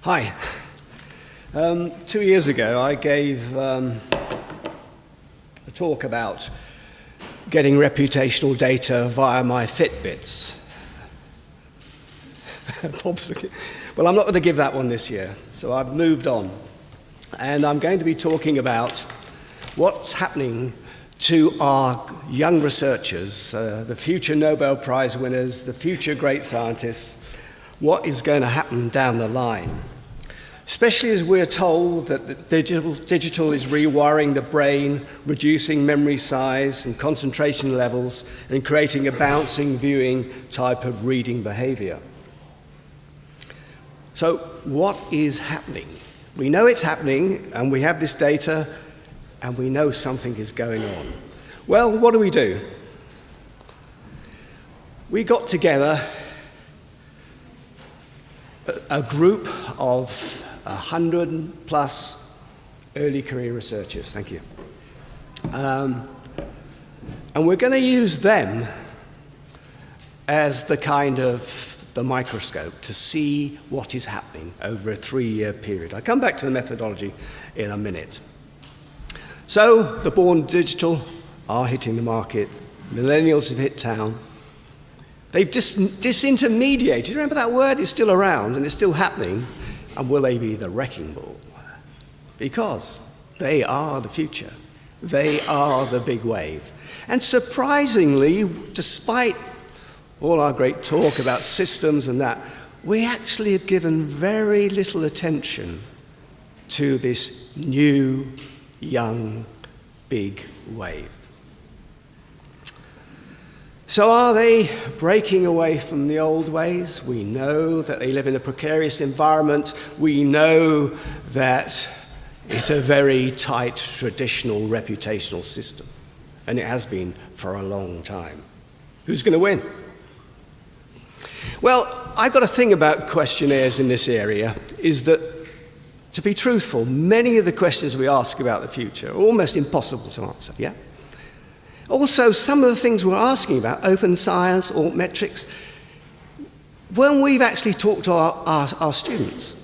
Hi. 2 years ago, I gave a talk about getting reputational data via my Fitbits. Well, I'm not going to give that one this year, so I've moved on. And I'm going to be talking about what's happening to our young researchers, the future Nobel Prize winners, the future great scientists, what is going to happen down the line. Especially as we're told that digital is rewiring the brain, reducing memory size and concentration levels, and creating a bouncing viewing type of reading behavior. So what is happening? We know it's happening, and we have this data, and we know something is going on. Well, what do? We got together a group of 100 plus early career researchers, thank you. And we're going to use them as the microscope to see what is happening over a 3-year period. I'll come back to the methodology in a minute. So the born digital are hitting the market, millennials have hit town. They've disintermediated, remember that word? It's still around and it's still happening. And will they be the wrecking ball? Because they are the future. They are the big wave. And surprisingly, despite all our great talk about systems and that, we actually have given very little attention to this new, young, big wave. So are they breaking away from the old ways? We know that they live in a precarious environment. We know that it's a very tight, traditional, reputational system. And it has been for a long time. Who's going to win? Well, I've got a thing about questionnaires in this area, is that, to be truthful, many of the questions we ask about the future are almost impossible to answer, yeah? Also, some of the things we're asking about, open science, altmetrics, when we've actually talked to our students,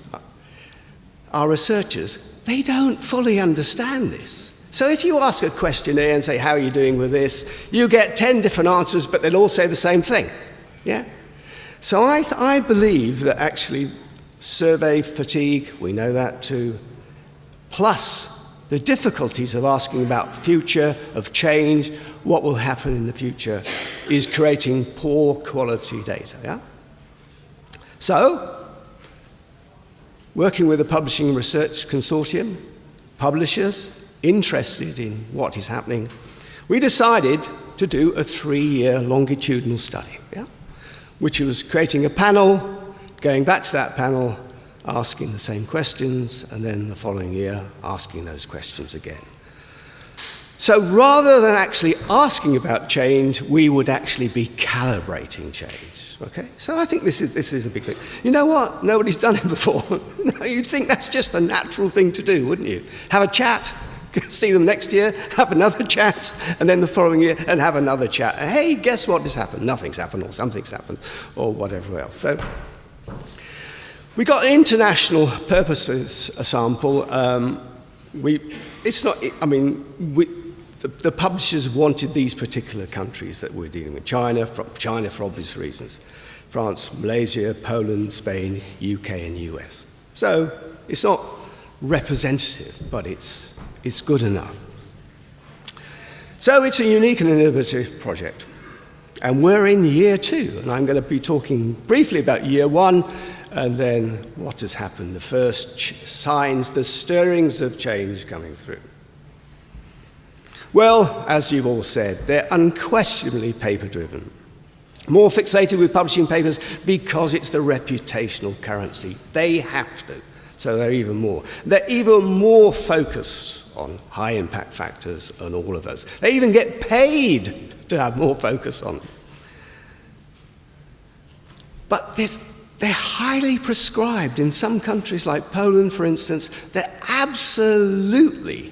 our researchers, they don't fully understand this. So if you ask a questionnaire and say, how are you doing with this, you get 10 different answers, but they'll all say the same thing. Yeah? So I believe that actually survey fatigue, we know that too, plus the difficulties of asking about future, of change, what will happen in the future, is creating poor quality data, yeah? So, working with a publishing research consortium, publishers interested in what is happening, we decided to do a 3-year longitudinal study, yeah? Which was creating a panel, going back to that panel, asking the same questions, and then the following year asking those questions again. So rather than actually asking about change, we would actually be calibrating change. Okay? So I think this is a big thing. You know what? Nobody's done it before. No, you'd think that's just the natural thing to do, wouldn't you? Have a chat, see them next year, have another chat, and then the following year, and have another chat. And hey, guess what has happened? Nothing's happened, or something's happened, or whatever else. So we got an international purposes sample. The publishers wanted these particular countries that we're dealing with. China for obvious reasons. France, Malaysia, Poland, Spain, UK, and US. So it's not representative, but it's good enough. So it's a unique and innovative project. And we're in year 2, and I'm going to be talking briefly about year 1, and then what has happened, the first signs, the stirrings of change coming through. Well, as you've all said, they're unquestionably paper-driven. More fixated with publishing papers because it's the reputational currency. They have to, so they're even more. They're even more focused on high-impact factors and all of those. They even get paid to have more focus on them. But they're highly prescribed. In some countries like Poland, for instance, they're absolutely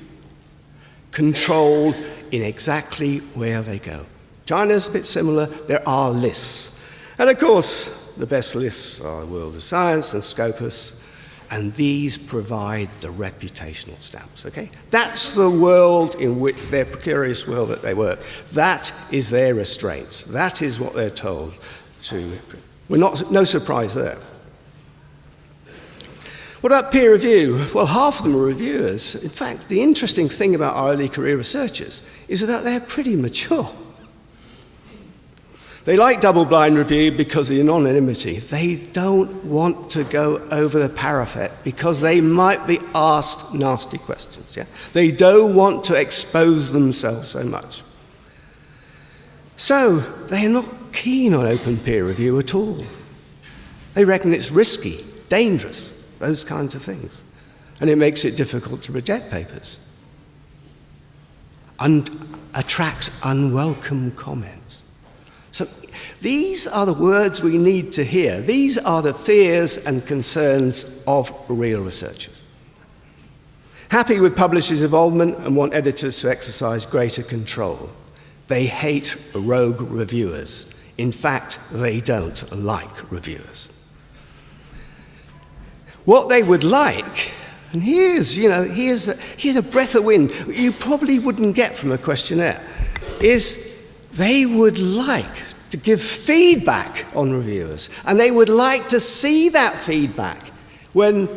controlled in exactly where they go. China's a bit similar. There are lists. And of course, the best lists are World of Science and Scopus. And these provide the reputational stamps, okay? That's the world in which, their precarious world that they work. That is their restraints. That is what they're told to. No surprise there. What about peer review? Well, half of them are reviewers. In fact, the interesting thing about our early career researchers is that they're pretty mature. They like double-blind review because of the anonymity. They don't want to go over the parapet because they might be asked nasty questions. Yeah? They don't want to expose themselves so much. So they're not keen on open peer review at all. They reckon it's risky, dangerous, those kinds of things. And it makes it difficult to reject papers. And attracts unwelcome comments. So these are the words we need to hear. These are the fears and concerns of real researchers. Happy with publishers' involvement and want editors to exercise greater control. They hate rogue reviewers. In fact, they don't like reviewers. What they would like, and here's a breath of wind you probably wouldn't get from a questionnaire, is they would like to give feedback on reviewers, and they would like to see that feedback when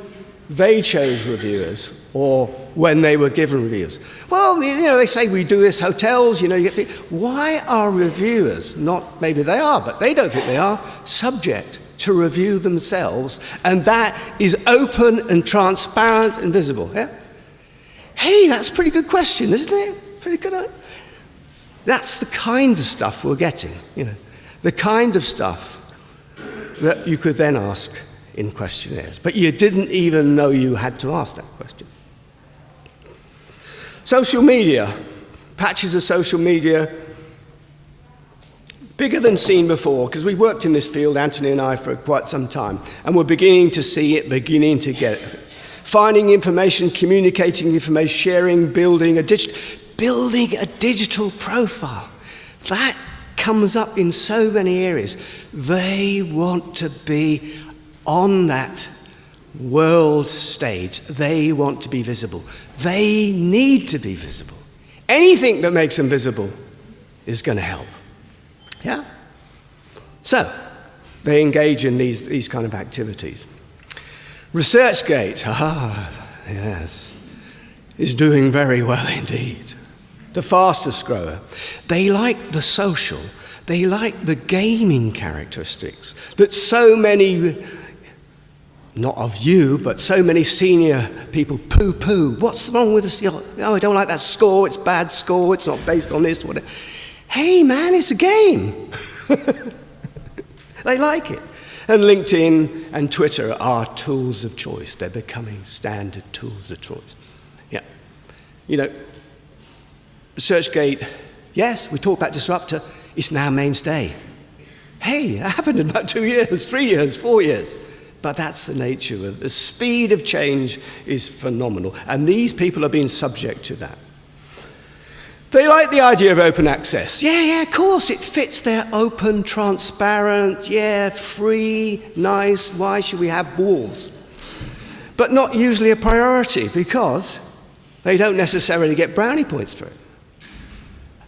they chose reviewers or when they were given reviewers. Well, they say we do this hotels, you get why are reviewers not, maybe they are, but they don't think they are, subject to review themselves, and that is open and transparent and visible? Yeah? Hey, that's a pretty good question, isn't it? Pretty good. That's the kind of stuff we're getting, the kind of stuff that you could then ask in questionnaires, but you didn't even know you had to ask that question. Social media, patches of social media, bigger than seen before, because we've worked in this field, Anthony and I, for quite some time, and we're beginning to see it, beginning to get it. Finding information, communicating information, sharing, building a digital profile. That comes up in so many areas. They want to be on that world stage. They want to be visible. They need to be visible. Anything that makes them visible is going to help. Yeah? So, they engage in these kind of activities. ResearchGate, yes, is doing very well indeed. The fastest grower. They like the social, they like the gaming characteristics that so many, not of you, but so many senior people poo-poo. What's wrong with this? Oh, I don't like that score, it's bad score, it's not based on this, whatever. Hey man, it's a game. They like it. And LinkedIn and Twitter are tools of choice. They're becoming standard tools of choice. Yeah. ResearchGate, yes, we talked about disruptor, it's now mainstay. Hey, that happened in about 2 years, 3 years, 4 years. But that's the nature of it. The speed of change is phenomenal. And these people are being subject to that. They like the idea of open access. Yeah, of course, it fits their open, transparent, free, nice, why should we have walls? But not usually a priority because they don't necessarily get brownie points for it.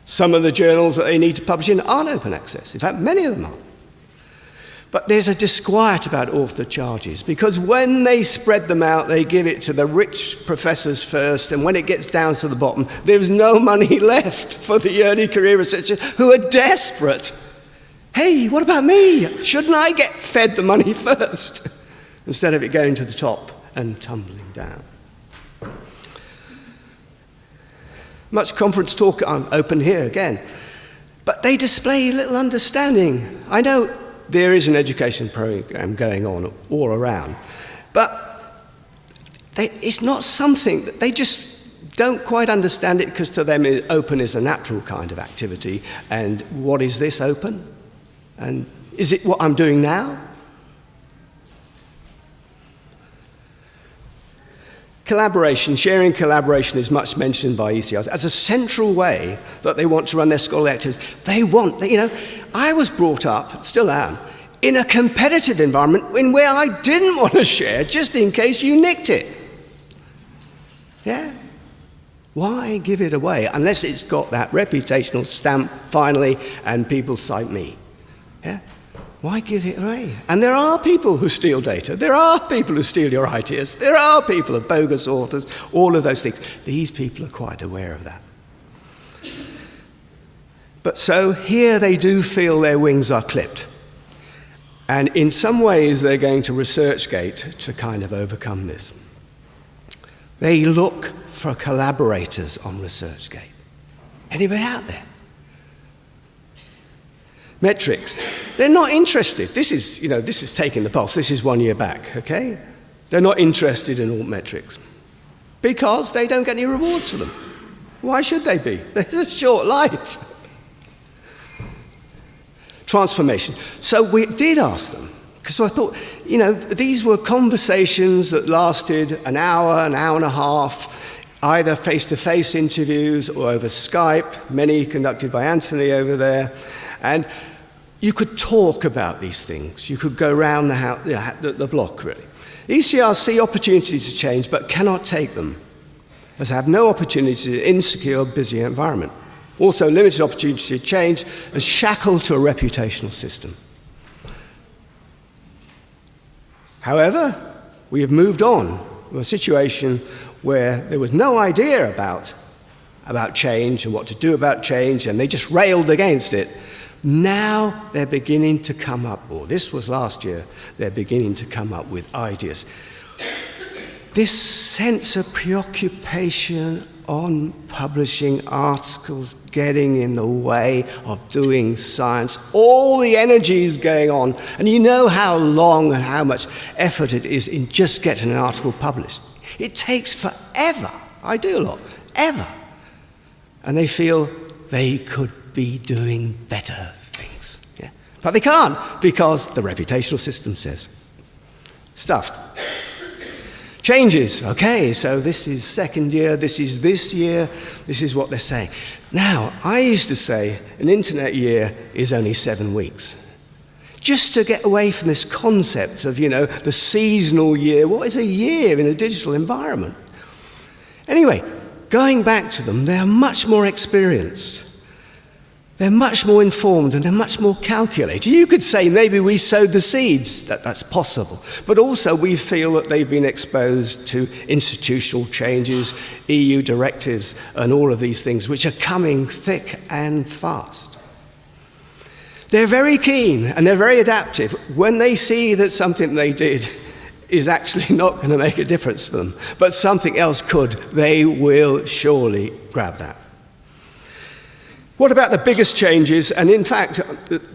Some of the journals that they need to publish in aren't open access. In fact, many of them aren't. But there's a disquiet about author charges because when they spread them out, they give it to the rich professors first, and when it gets down to the bottom, there's no money left for the early career researchers who are desperate. Hey, what about me? Shouldn't I get fed the money first? Instead of it going to the top and tumbling down. Much conference talk, I'm open here again, but they display little understanding. I know there is an education program going on all around, but it's not something that they just don't quite understand it because to them open is a natural kind of activity. And what is this open? And is it what I'm doing now? Collaboration, sharing collaboration is much mentioned by ECRS as a central way that they want to run their scholarly activities. I was brought up, still am, in a competitive environment in where I didn't want to share just in case you nicked it. Yeah? Why give it away unless it's got that reputational stamp finally and people cite me? Yeah? Why give it away? And there are people who steal data. There are people who steal your ideas. There are people of bogus authors, all of those things. These people are quite aware of that. But so here they do feel their wings are clipped. And in some ways they're going to ResearchGate to kind of overcome this. They look for collaborators on ResearchGate. Anybody out there? Metrics. They're not interested. This is taking the pulse. This is 1 year back, okay? They're not interested in alt metrics because they don't get any rewards for them. Why should they be? There's a short life. Transformation. So we did ask them, because I thought, these were conversations that lasted an hour and a half, either face-to-face interviews or over Skype, many conducted by Anthony over there. And you could talk about these things. You could go around the block, really. ECRs see opportunities to change, but cannot take them, as they have no opportunity in an insecure, busy environment. Also, limited opportunity to change, as shackled to a reputational system. However, we have moved on to a situation where there was no idea about change and what to do about change, and they just railed against it. Now they're beginning to come up, or this was last year, they're beginning to come up with ideas. This sense of preoccupation on publishing articles, getting in the way of doing science, all the energy is going on, and you know how long and how much effort it is in just getting an article published. It takes forever. I do a lot, ever. And they feel they could be doing better things. Yeah? But they can't, because the reputational system says. Stuffed. Changes. Okay, so this is second year, this is this year, this is what they're saying. Now, I used to say an internet year is only 7 weeks. Just to get away from this concept of, the seasonal year. What is a year in a digital environment? Anyway, going back to them, they're much more experienced. They're much more informed, and they're much more calculated. You could say maybe we sowed the seeds, that's possible. But also we feel that they've been exposed to institutional changes, EU directives, and all of these things, which are coming thick and fast. They're very keen, and they're very adaptive. When they see that something they did is actually not going to make a difference for them, but something else could, they will surely grab that. What about the biggest changes? And in fact,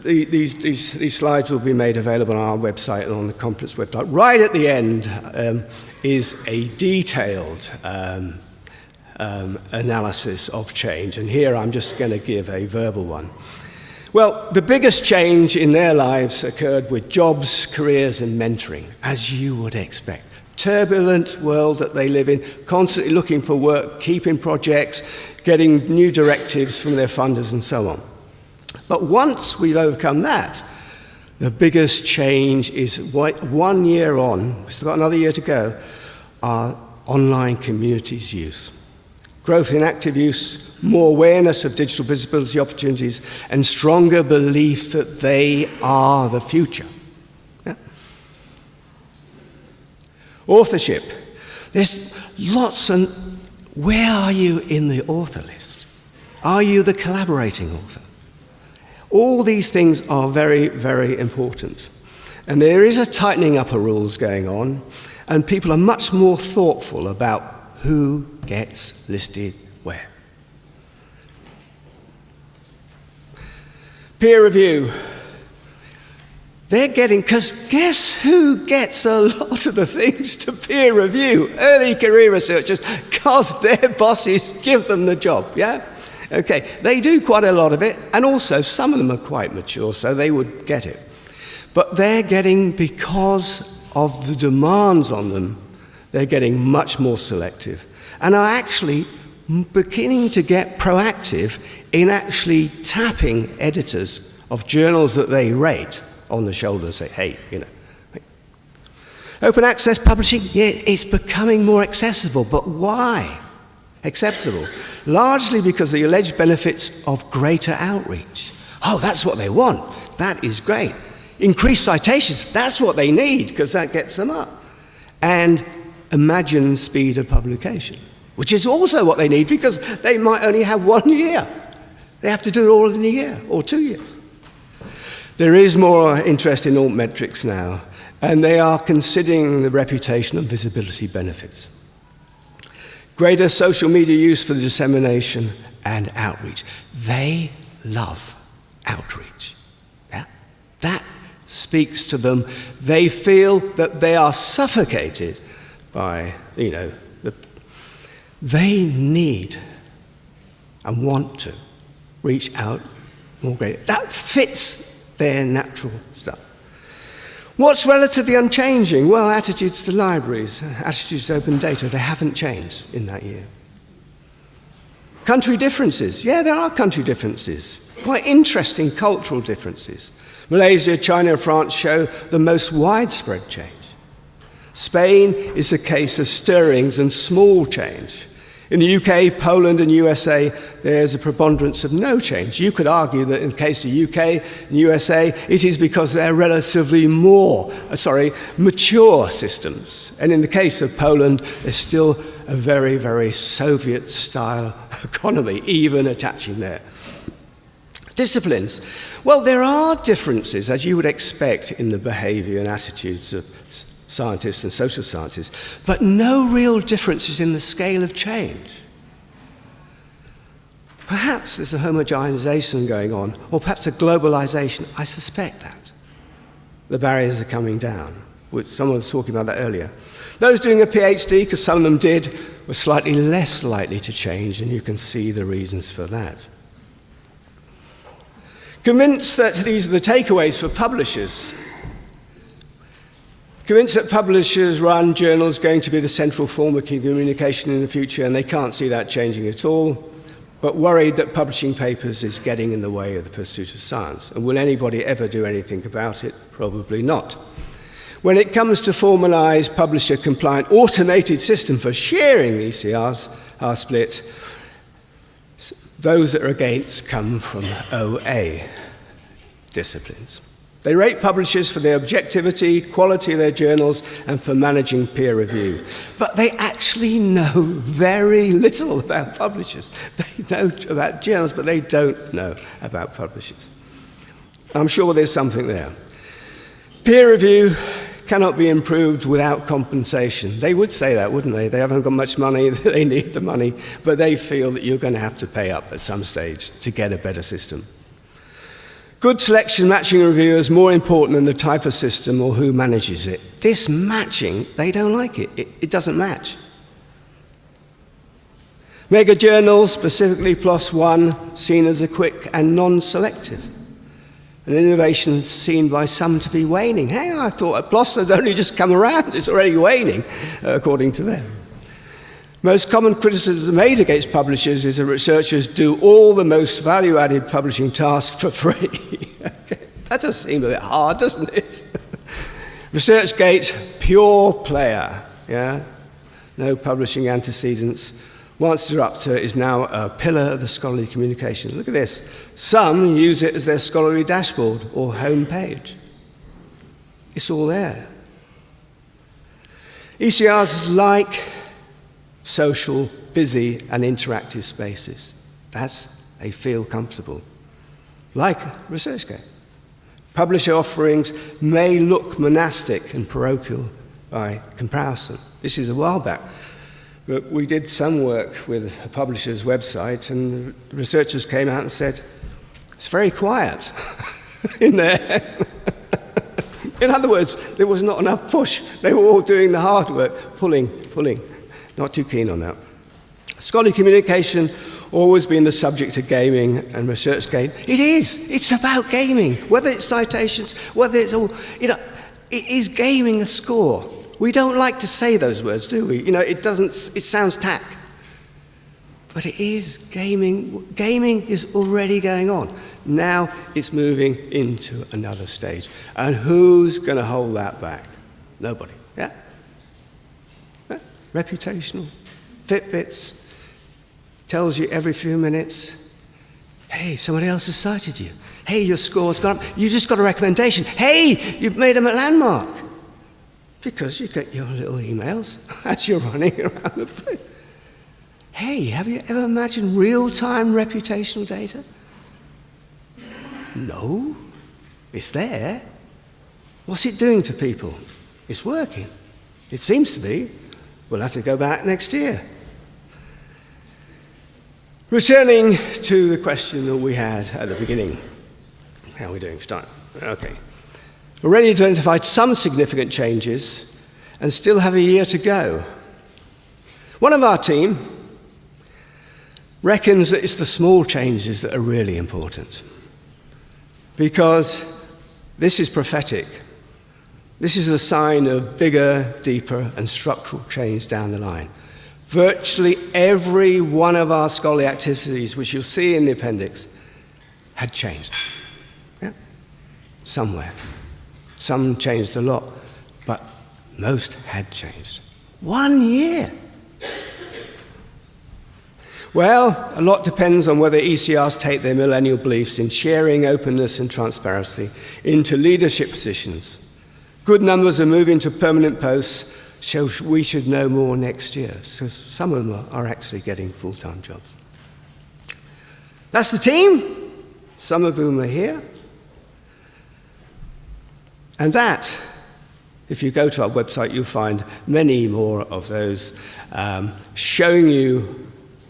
these slides will be made available on our website and on the conference website. Right at the end is a detailed analysis of change. And here I'm just going to give a verbal one. Well, the biggest change in their lives occurred with jobs, careers, and mentoring, as you would expect. Turbulent world that they live in, constantly looking for work, keeping projects, getting new directives from their funders and so on. But once we've overcome that, the biggest change is 1 year on, we've still got another year to go, our online communities use. Growth in active use, more awareness of digital visibility opportunities, and stronger belief that they are the future. Yeah? Authorship. There's lots and where are you in the author list? Are you the collaborating author? All these things are very, very important. And there is a tightening up of rules going on, and people are much more thoughtful about who gets listed where. Peer review. They're getting, because guess who gets a lot of the things to peer review? Early career researchers, because their bosses give them the job, yeah? Okay, they do quite a lot of it, and also some of them are quite mature, so they would get it. But they're getting, because of the demands on them, they're getting much more selective, and are actually beginning to get proactive in actually tapping editors of journals that they rate on the shoulder and say, hey, you know. Open access publishing, yeah, it's becoming more accessible, but why acceptable? Largely because of the alleged benefits of greater outreach. Oh, that's what they want. That is great. Increased citations, that's what they need, because that gets them up. And imagined speed of publication, which is also what they need, because they might only have 1 year. They have to do it all in a year or 2 years. There is more interest in alt metrics now, and they are considering the reputation and visibility benefits. Greater social media use for the dissemination and outreach. They love outreach. Yeah? That speaks to them. They feel that they are suffocated by, you know, they need and want to reach out more greatly. That fits their natural stuff. What's relatively unchanging? Well, attitudes to libraries, attitudes to open data, they haven't changed in that year. Country differences. Yeah, there are country differences. Quite interesting cultural differences. Malaysia, China, and France show the most widespread change. Spain is a case of stirrings and small change. In the UK, Poland, and USA, there's a preponderance of no change. You could argue that in the case of the UK and USA, it is because they're relatively mature systems. And in the case of Poland, there's still a very, very Soviet-style economy, even attaching there. Disciplines. Well, there are differences, as you would expect, in the behavior and attitudes of scientists and social sciences, but no real differences in the scale of change. Perhaps there's a homogenization going on, or perhaps a globalization. I suspect that. The barriers are coming down. Someone was talking about that earlier. Those doing a PhD, because some of them did, were slightly less likely to change, and you can see the reasons for that. Convinced that these are the takeaways for publishers. Convinced that publishers-run journals are going to be the central form of communication in the future, and they can't see that changing at all, but worried that publishing papers is getting in the way of the pursuit of science. And will anybody ever do anything about it? Probably not. When it comes to formalized publisher-compliant automated system for sharing ECRs are split, those that are against come from OA disciplines. They rate publishers for their objectivity, quality of their journals, and for managing peer review. But they actually know very little about publishers. They know about journals, but they don't know about publishers. I'm sure there's something there. Peer review cannot be improved without compensation. They would say that, wouldn't they? They haven't got much money, they need the money, but they feel that you're going to have to pay up at some stage to get a better system. Good selection matching review is more important than the type of system or who manages it. This matching, they don't like it. It doesn't match. Mega journals, specifically PLOS One, seen as a quick and non-selective. An innovation seen by some to be waning. Hey, I thought PLOS had only just come around. It's already waning, according to them. Most common criticism made against publishers is that researchers do all the most value-added publishing tasks for free. That does seem a bit hard, doesn't it? ResearchGate, pure player, yeah? No publishing antecedents. Once disruptor is now a pillar of the scholarly communication. Look at this. Some use it as their scholarly dashboard or home page. It's all there. ECRs like social, busy, and interactive spaces. They feel comfortable. Like ResearchGate. Publisher offerings may look monastic and parochial by comparison. This is a while back. But we did some work with a publisher's website, and the researchers came out and said, it's very quiet in there. In other words, there was not enough push. They were all doing the hard work, pulling. Not too keen on that. Scholarly communication always been the subject of gaming and ResearchGate. It is. It's about gaming. Whether it's citations, whether it's all, it is gaming a score. We don't like to say those words, do we? It sounds tack. But it is gaming. Gaming is already going on. Now it's moving into another stage. And who's going to hold that back? Nobody. Yeah? Reputational. Fitbits. Tells you every few minutes, hey, somebody else has cited you. Hey, your score's gone up. You just got a recommendation. Hey, you've made a landmark. Because you get your little emails as you're running around the place. Hey, have you ever imagined real-time reputational data? No. It's there. What's it doing to people? It's working. It seems to be. We'll have to go back next year. Returning to the question that we had at the beginning. How are we doing for time? Okay. We've already identified some significant changes and still have a year to go. One of our team reckons that it's the small changes that are really important, because this is prophetic. This is a sign of bigger, deeper, and structural change down the line. Virtually every one of our scholarly activities, which you'll see in the appendix, had changed. Yeah? Somewhere. Some changed a lot, but most had changed. 1 year. Well, a lot depends on whether ECRs take their millennial beliefs in sharing, openness, and transparency into leadership positions. Good numbers are moving to permanent posts, so we should know more next year. So some of them are actually getting full-time jobs. That's the team, some of whom are here. And that, if you go to our website, you'll find many more of those showing you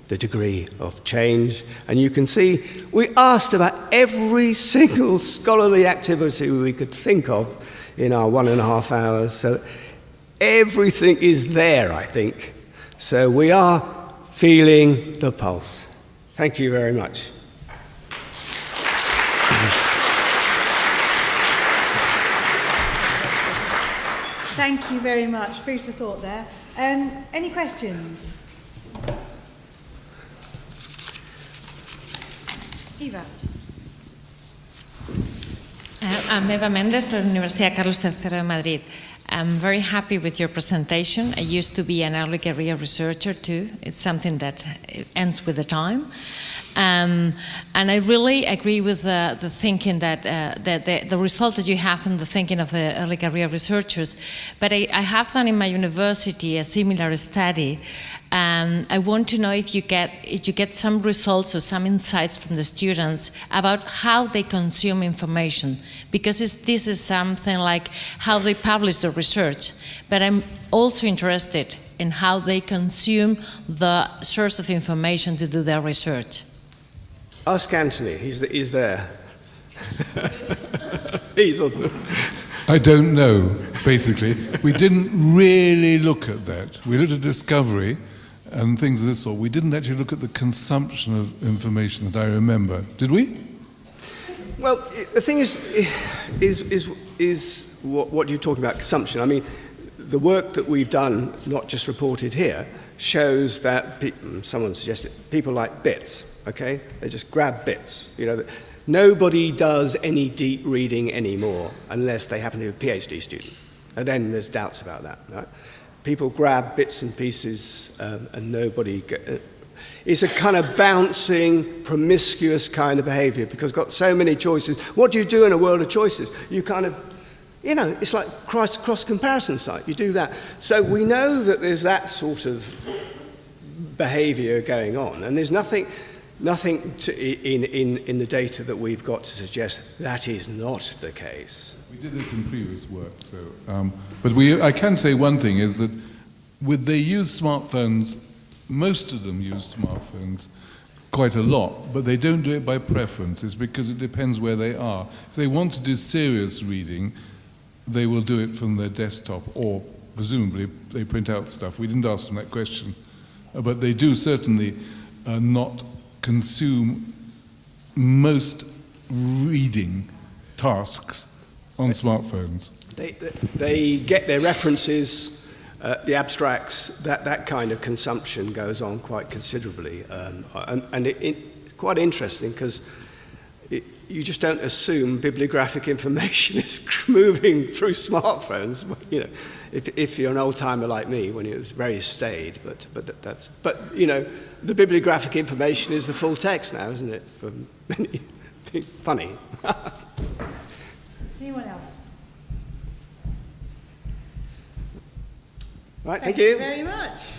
the degree of change. And you can see we asked about every single scholarly activity we could think of in our 1.5 hours. So everything is there, I think. So we are feeling the pulse. Thank you very much. Thank you very much. Food for thought there. Any questions? Eva. I'm Eva Méndez from the Universidad Carlos III de Madrid. I'm very happy with your presentation. I used to be an early career researcher too. It's something that ends with the time. And I really agree with the thinking that the results that you have in the thinking of the early career researchers. But I have done in my university a similar study. I want to know if you get some results or some insights from the students about how they consume information, because this is something like how they publish the research. But I'm also interested in how they consume the source of information to do their research. Ask Anthony, he's there. I don't know, basically. We didn't really look at that. We looked at discovery and things of this sort. We didn't actually look at the consumption of information that I remember. Did we? Well, the thing is what you're talking about, consumption. I mean, the work that we've done, not just reported here, shows that, someone suggested, people like bits. Okay, they just grab bits. You know, nobody does any deep reading anymore unless they happen to be a PhD student. And then there's doubts about that. Right? People grab bits and pieces, and nobody. It's a kind of bouncing, promiscuous kind of behaviour because got so many choices. What do you do in a world of choices? You kind of, you know, it's like cross comparison site. You do that. So we know that there's that sort of behaviour going on, and there's nothing in the data that we've got to suggest that is not the case. We did this in previous work, so but I can say one thing is that they use smartphones. Most of them use smartphones quite a lot, but they don't do it by preference. It's because it depends where they are. If they want to do serious reading, they will do it from their desktop, or presumably they print out stuff. We didn't ask them that question, but they do certainly not consume most reading tasks on smartphones. They get their references, the abstracts, that kind of consumption goes on quite considerably. And it's quite interesting because you just don't assume bibliographic information is moving through smartphones. You know, if you're an old timer like me, when it was very staid. But you know, the bibliographic information is the full text now, isn't it? For many, funny. Anyone else? Right, thank you Very much.